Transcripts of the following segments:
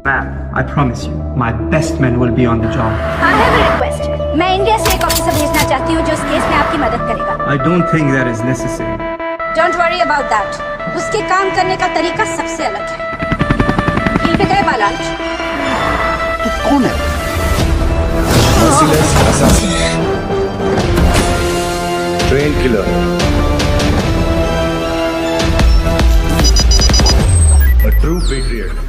Ma'am, I promise you, my best men will be on the job. I have a request. मैं India से एक officer भेजना चाहती हूँ जो इस केस में आपकी मदद करेगा। I don't think that is necessary. Don't worry about that. उसके काम करने का तरीका सबसे अलग है। हिल पे गए बालांच। तू कौन है? Merciless assassin, train killer, a true patriot.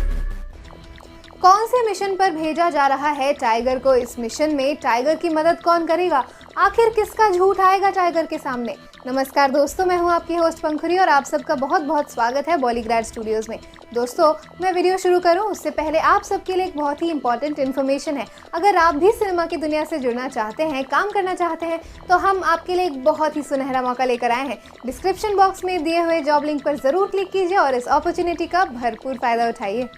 कौन से मिशन पर भेजा जा रहा है टाइगर को? इस मिशन में टाइगर की मदद कौन करेगा? आखिर किसका झूठ आएगा टाइगर के सामने? नमस्कार दोस्तों, मैं हूं आपकी होस्ट पंखुरी और आप सबका बहुत बहुत स्वागत है बॉलीग्राड स्टूडियोज़ में। दोस्तों, मैं वीडियो शुरू करूं उससे पहले आप सबके लिए एक बहुत ही इंपॉर्टेंट इन्फॉर्मेशन है। अगर आप भी सिनेमा की दुनिया से जुड़ना चाहते हैं, काम करना चाहते हैं, तो हम आपके लिए एक बहुत ही सुनहरा मौका लेकर आए हैं। डिस्क्रिप्शन बॉक्स में दिए हुए जॉब लिंक पर ज़रूर क्लिक कीजिए और इस अपॉर्चुनिटी का भरपूर फ़ायदा उठाइए।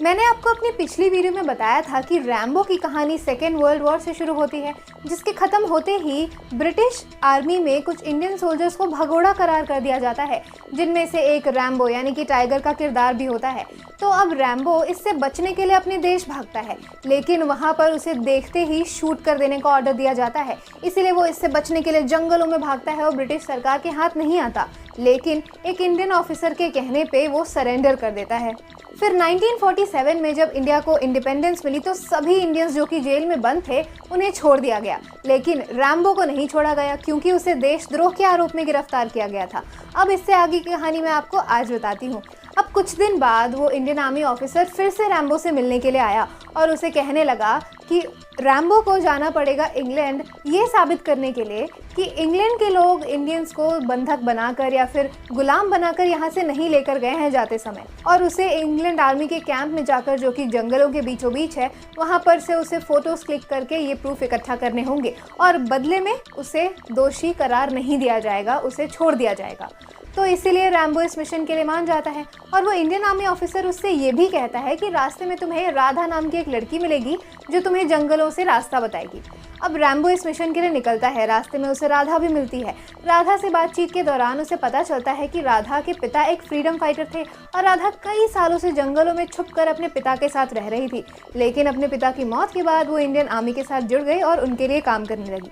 मैंने आपको अपनी पिछली वीडियो में बताया था कि रैम्बो की कहानी सेकेंड वर्ल्ड वॉर से शुरू होती है, जिसके ख़त्म होते ही ब्रिटिश आर्मी में कुछ इंडियन सोल्जर्स को भगोड़ा करार कर दिया जाता है, जिनमें से एक रैम्बो यानी कि टाइगर का किरदार भी होता है। तो अब रैम्बो इससे बचने के लिए अपने देश भागता है, लेकिन वहाँ पर उसे देखते ही शूट कर देने का ऑर्डर दिया जाता है। इसीलिए वो इससे बचने के लिए जंगलों में भागता है और ब्रिटिश सरकार के हाथ नहीं आता, लेकिन एक इंडियन ऑफिसर के कहने पे वो सरेंडर कर देता है। फिर 1947 में जब इंडिया को इंडिपेंडेंस मिली तो सभी इंडियंस जो कि जेल में बंद थे उन्हें छोड़ दिया गया, लेकिन रैम्बो को नहीं छोड़ा गया क्योंकि उसे देशद्रोह के आरोप में गिरफ्तार किया गया था। अब इससे आगे की कहानी मैं आपको आज बताती हूँ। अब कुछ दिन बाद वो इंडियन आर्मी ऑफिसर फिर से रैम्बो से मिलने के लिए आया और उसे कहने लगा कि रैम्बो को जाना पड़ेगा इंग्लैंड ये साबित करने के लिए कि इंग्लैंड के लोग इंडियंस को बंधक बनाकर या फिर गुलाम बनाकर यहाँ से नहीं लेकर गए हैं जाते समय, और उसे इंग्लैंड आर्मी के कैंप में जाकर, जो कि जंगलों के बीचों बीच है, वहाँ पर से उसे फ़ोटोज़ क्लिक करके ये प्रूफ इकट्ठा करने होंगे और बदले में उसे दोषी करार नहीं दिया जाएगा, उसे छोड़ दिया जाएगा। तो इसीलिए रैम्बो इस मिशन के लिए मान जाता है और वो इंडियन आर्मी ऑफिसर उससे ये भी कहता है कि रास्ते में तुम्हें राधा नाम की एक लड़की मिलेगी जो तुम्हें जंगलों से रास्ता बताएगी। अब रैम्बो इस मिशन के लिए निकलता है। रास्ते में उसे राधा भी मिलती है। राधा से बातचीत के दौरान उसे पता चलता है कि राधा के पिता एक फ्रीडम फाइटर थे और राधा कई सालों से जंगलों में छुपकर अपने पिता के साथ रह रही थी, लेकिन अपने पिता की मौत के बाद वो इंडियन आर्मी के साथ जुड़ गई और उनके लिए काम करने लगी।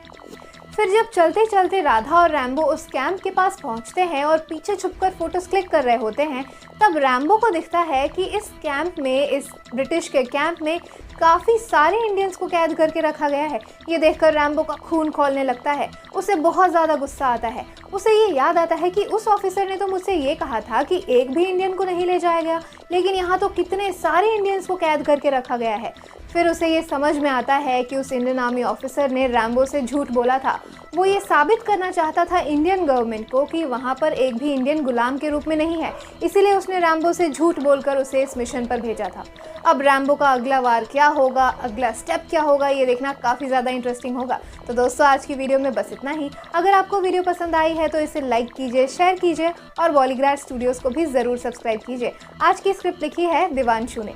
फिर जब चलते चलते राधा और रैम्बो उस कैंप के पास पहुंचते हैं और पीछे छुपकर फोटोज क्लिक कर रहे होते हैं, तब रैम्बो को दिखता है कि इस कैंप में, इस ब्रिटिश के कैंप में काफ़ी सारे इंडियंस को कैद करके रखा गया है। ये देखकर रैम्बो का खून खौलने लगता है। उसे बहुत ज़्यादा गुस्सा आता है। उसे ये याद आता है कि उस ऑफिसर ने तो मुझसे ये कहा था कि एक भी इंडियन को नहीं ले जाया गया, लेकिन यहाँ तो कितने सारे इंडियंस को कैद करके रखा गया है। फिर उसे ये समझ में आता है कि उस इंडियन आर्मी ऑफिसर ने रैम्बो से झूठ बोला था। वो ये साबित करना चाहता था इंडियन गवर्नमेंट को कि वहाँ पर एक भी इंडियन गुलाम के रूप में नहीं है, इसीलिए उसने रैम्बो से झूठ बोलकर उसे इस मिशन पर भेजा था। अब रैम्बो का अगला वार क्या होगा, अगला स्टेप क्या होगा, ये देखना काफ़ी ज़्यादा इंटरेस्टिंग होगा। तो दोस्तों, आज की वीडियो में बस इतना ही। अगर आपको वीडियो पसंद आई है तो इसे लाइक कीजिए, शेयर कीजिए और बॉलीग्राड स्टूडियोज़ को भी ज़रूर सब्सक्राइब कीजिए। आज की स्क्रिप्ट लिखी है दिवांशु ने।